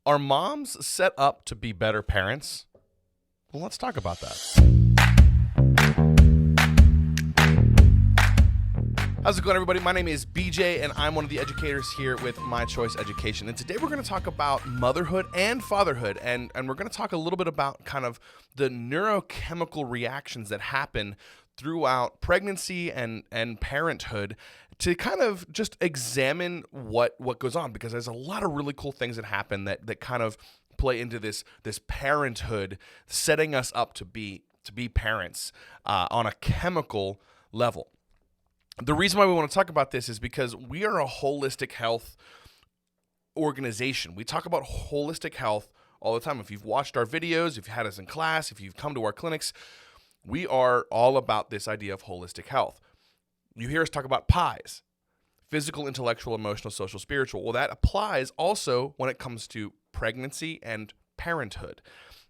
Are moms set up to be better parents? Well, let's talk about that. How's it going, everybody? My name is BJ, and I'm one of the educators here with My Choice Education. And today we're going to talk about motherhood and fatherhood, and we're going to talk a little bit about kind of the neurochemical reactions that happen throughout pregnancy and parenthood to kind of just examine what goes on, because there's a lot of really cool things that happen that kind of play into this parenthood, setting us up to be parents on a chemical level. The reason why we want to talk about this is because we are a holistic health organization. We talk about holistic health all the time. If you've watched our videos, if you had us in class, if you've come to our clinics, we are all about this idea of holistic health. You hear us talk about PIES, physical, intellectual, emotional, social, spiritual. Well, that applies also when it comes to pregnancy and parenthood.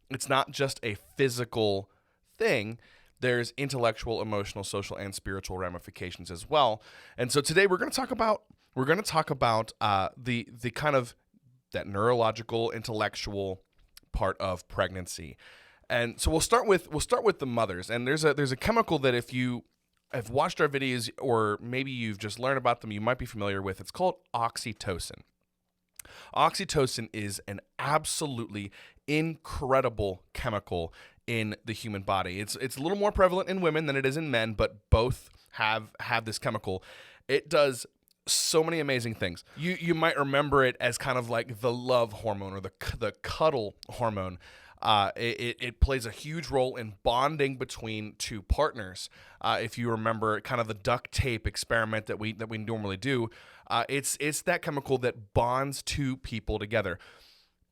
It's not just a physical thing. There's intellectual, emotional, social, and spiritual ramifications as well. And so today we're going to talk about the kind of that neurological, intellectual part of pregnancy. And so we'll start with the mothers. And there's a chemical that if you have watched our videos or maybe you've just learned about them, you might be familiar with. It's called oxytocin. Oxytocin is an absolutely incredible chemical in the human body. It's a little more prevalent in women than it is in men, but both have this chemical. It does so many amazing things. You might remember it as kind of like the love hormone or the cuddle hormone. It plays a huge role in bonding between two partners. If you remember kind of the duct tape experiment that we normally do, it's that chemical that bonds two people together.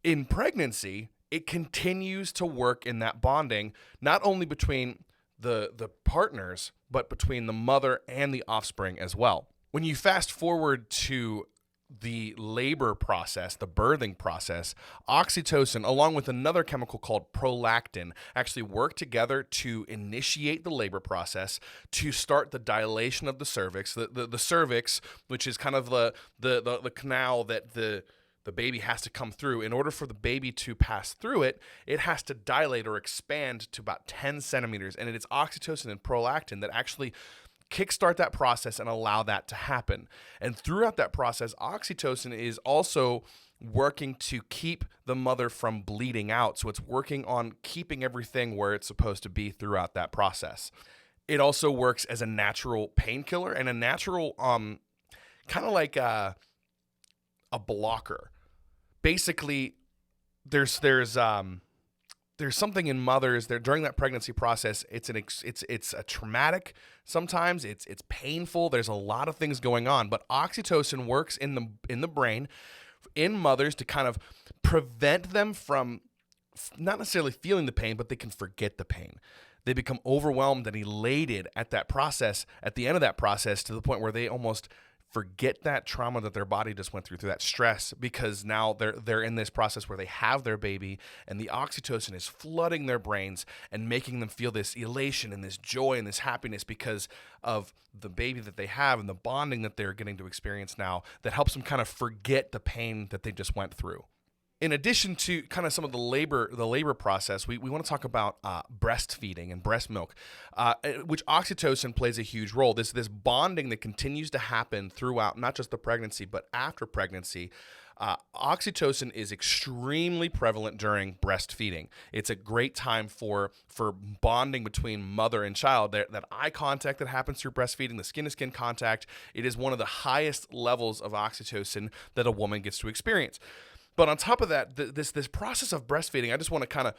In pregnancy, it continues to work in that bonding, not only between the partners, but between the mother and the offspring as well. When you fast forward to the labor process, the birthing process, oxytocin, along with another chemical called prolactin, actually work together to initiate the labor process, to start the dilation of the cervix. The cervix, which is kind of the canal that the baby has to come through. In order for the baby to pass through it, it has to dilate or expand to about 10 centimeters. And it is oxytocin and prolactin that actually kickstart that process and allow that to happen. And throughout that process, oxytocin is also working to keep the mother from bleeding out. So it's working on keeping everything where it's supposed to be throughout that process. It also works as a natural painkiller and a natural kind of like a blocker. Basically, there's something in mothers that during that pregnancy process, it's a traumatic. Sometimes it's painful. There's a lot of things going on, but oxytocin works in the brain in mothers to kind of prevent them from not necessarily feeling the pain, but they can forget the pain. They become overwhelmed and elated at that process, at the end of that process, to the point where they almost forget that trauma that their body just went through that stress, because now they're in this process where they have their baby and the oxytocin is flooding their brains and making them feel this elation and this joy and this happiness because of the baby that they have and the bonding that they're getting to experience now, that helps them kind of forget the pain that they just went through. In addition to kind of some of the labor process, we want to talk about breastfeeding and breast milk, which oxytocin plays a huge role. This bonding that continues to happen throughout not just the pregnancy, but after pregnancy. Oxytocin is extremely prevalent during breastfeeding. It's a great time for bonding between mother and child. That eye contact that happens through breastfeeding, the skin-to-skin contact, it is one of the highest levels of oxytocin that a woman gets to experience. But on top of that, this process of breastfeeding, I just want to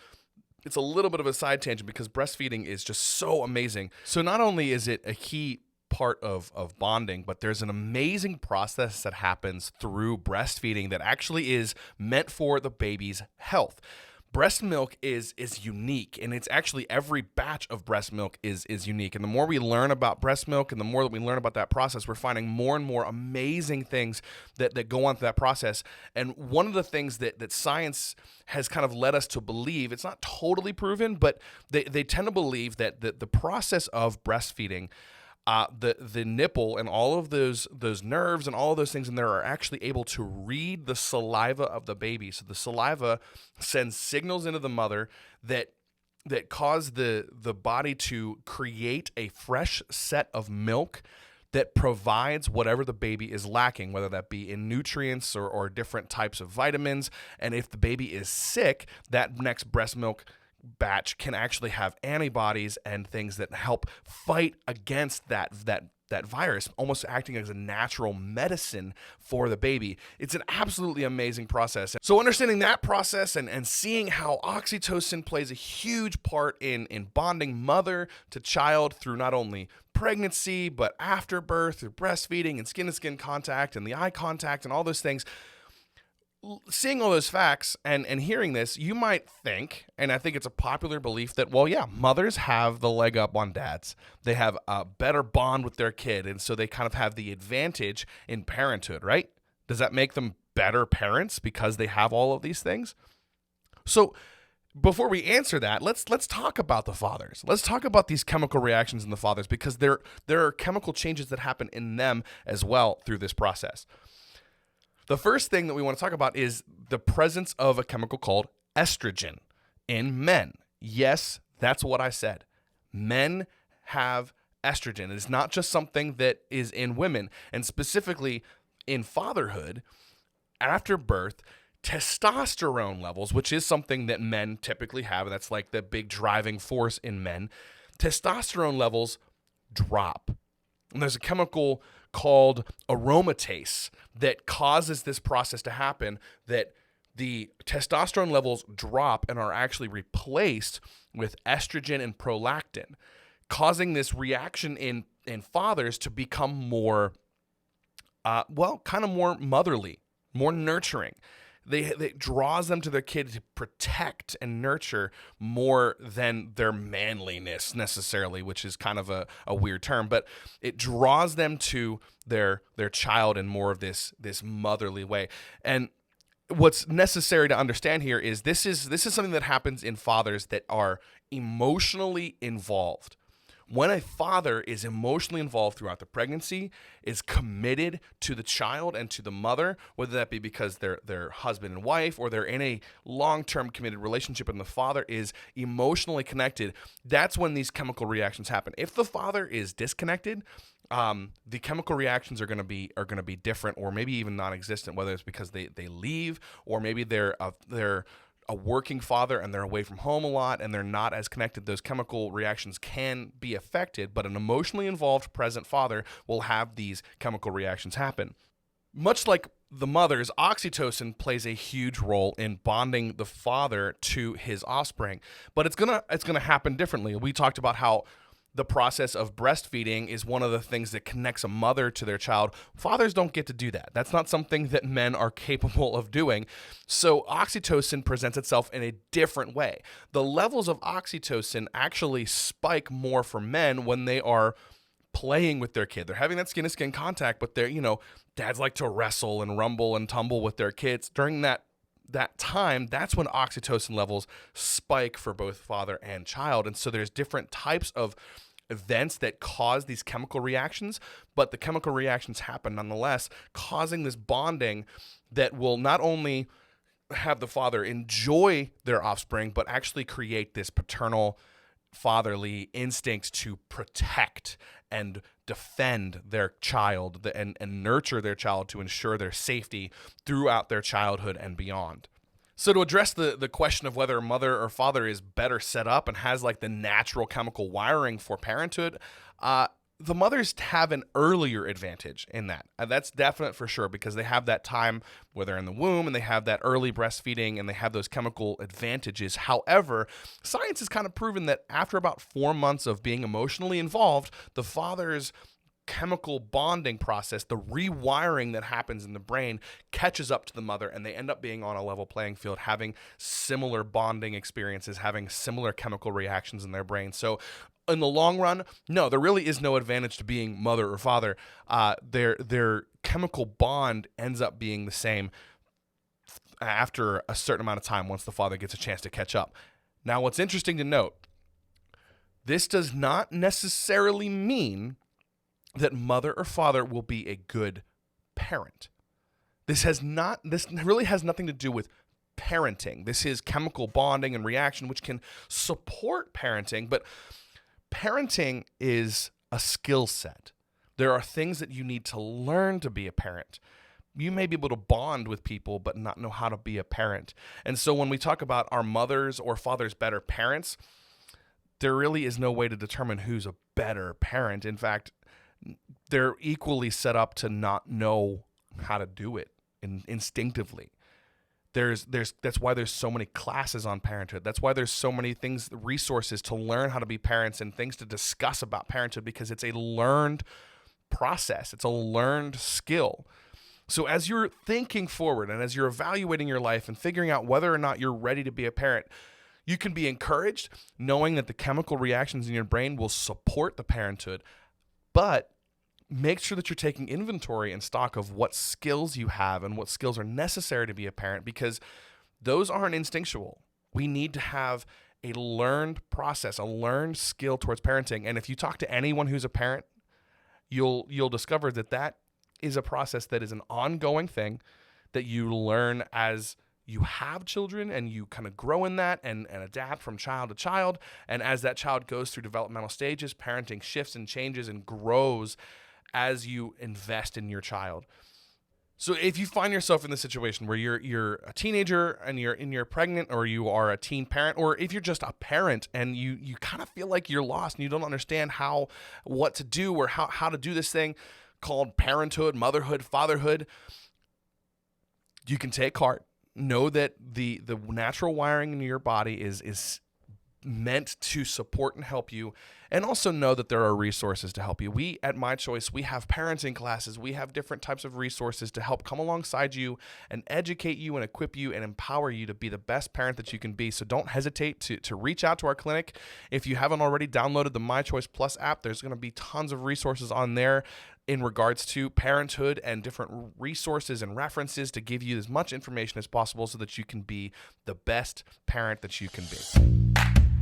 it's a little bit of a side tangent because breastfeeding is just so amazing. So not only is it a key part of bonding, but there's an amazing process that happens through breastfeeding that actually is meant for the baby's health. Breast milk is unique, and it's actually every batch of breast milk is unique. And the more we learn about breast milk and the more that we learn about that process, we're finding more and more amazing things that go on through that process. And one of the things that science has kind of led us to believe, it's not totally proven, but they tend to believe that the process of breastfeeding the nipple and all of those nerves and all of those things in there are actually able to read the saliva of the baby. So the saliva sends signals into the mother that cause the body to create a fresh set of milk that provides whatever the baby is lacking, whether that be in nutrients or different types of vitamins. And if the baby is sick, that next breast milk batch can actually have antibodies and things that help fight against that virus, almost acting as a natural medicine for the baby. It's an absolutely amazing process. So understanding that process and seeing how oxytocin plays a huge part in bonding mother to child through not only pregnancy, but after birth, through breastfeeding and skin-to-skin contact and the eye contact and all those things. Seeing all those facts and hearing this, you might think, and I think it's a popular belief that, well, yeah, mothers have the leg up on dads. They have a better bond with their kid, and so they kind of have the advantage in parenthood, right? Does that make them better parents because they have all of these things? So before we answer that, let's talk about the fathers. Let's talk about these chemical reactions in the fathers, because there are chemical changes that happen in them as well through this process. The first thing that we want to talk about is the presence of a chemical called estrogen in men. Yes, that's what I said. Men have estrogen. It's not just something that is in women. And specifically in fatherhood, after birth, testosterone levels, which is something that men typically have, and that's like the big driving force in men, testosterone levels drop. And there's a chemical called aromatase that causes this process to happen, that the testosterone levels drop and are actually replaced with estrogen and prolactin, causing this reaction in fathers to become more, kind of more motherly, more nurturing. It draws them to their kid to protect and nurture more than their manliness necessarily, which is kind of a weird term, but it draws them to their child in more of this motherly way. And what's necessary to understand here is this is something that happens in fathers that are emotionally involved. When a father is emotionally involved throughout the pregnancy, is committed to the child and to the mother, whether that be because they're husband and wife or they're in a long-term committed relationship and the father is emotionally connected, that's when these chemical reactions happen. If the father is disconnected, the chemical reactions are going to be different, or maybe even non-existent, whether it's because they leave, or maybe they're a working father and they're away from home a lot and they're not as connected. Those chemical reactions can be affected, but an emotionally involved present father will have these chemical reactions happen. Much like the mothers, oxytocin plays a huge role in bonding the father to his offspring, but it's gonna happen differently. We talked about how the process of breastfeeding is one of the things that connects a mother to their child. Fathers don't get to do that. That's not something that men are capable of doing. So oxytocin presents itself in a different way. The levels of oxytocin actually spike more for men when they are playing with their kid. They're having that skin-to-skin contact, but dads like to wrestle and rumble and tumble with their kids. During that time, that's when oxytocin levels spike for both father and child. And so there's different types of events that cause these chemical reactions, but the chemical reactions happen nonetheless, causing this bonding that will not only have the father enjoy their offspring, but actually create this paternal fatherly instinct to protect and defend their child and nurture their child to ensure their safety throughout their childhood and beyond. So to address the question of whether mother or father is better set up and has like the natural chemical wiring for parenthood, the mothers have an earlier advantage in that. That's definite for sure, because they have that time where they're in the womb and they have that early breastfeeding and they have those chemical advantages. However, science has kind of proven that after about 4 months of being emotionally involved, the father's chemical bonding process, the rewiring that happens in the brain, catches up to the mother, and they end up being on a level playing field, having similar bonding experiences, having similar chemical reactions in their brain. So in the long run, no, there really is no advantage to being mother or father. Their chemical bond ends up being the same after a certain amount of time once the father gets a chance to catch up. Now, what's interesting to note, this does not necessarily mean that mother or father will be a good parent. This really has nothing to do with parenting. This is chemical bonding and reaction, which can support parenting, but parenting is a skill set. There are things that you need to learn to be a parent. You may be able to bond with people, but not know how to be a parent. And so when we talk about our mothers or fathers better parents, there really is no way to determine who's a better parent. In fact, they're equally set up to not know how to do it instinctively. That's why there's so many classes on parenthood. That's why there's so many resources to learn how to be parents and things to discuss about parenthood, because it's a learned process. It's a learned skill. So as you're thinking forward and as you're evaluating your life and figuring out whether or not you're ready to be a parent, you can be encouraged knowing that the chemical reactions in your brain will support the parenthood, but make sure that you're taking inventory and stock of what skills you have and what skills are necessary to be a parent, because those aren't instinctual. We need to have a learned process, a learned skill towards parenting. And if you talk to anyone who's a parent, you'll discover that is a process that is an ongoing thing that you learn as you have children, and you kind of grow in that and adapt from child to child. And as that child goes through developmental stages, parenting shifts and changes and grows as you invest in your child. So if you find yourself in the situation where you're a teenager and you're pregnant, or you are a teen parent, or if you're just a parent and you kind of feel like you're lost and you don't understand what to do or how to do this thing called parenthood, motherhood, fatherhood, you can take heart. Know that the natural wiring in your body is meant to support and help you, and also know that there are resources to help you. We at My Choice, we have parenting classes. We have different types of resources to help come alongside you and educate you and equip you and empower you to be the best parent that you can be. So don't hesitate to reach out to our clinic. If you haven't already downloaded the My Choice Plus app, there's going to be tons of resources on there in regards to parenthood and different resources and references to give you as much information as possible so that you can be the best parent that you can be.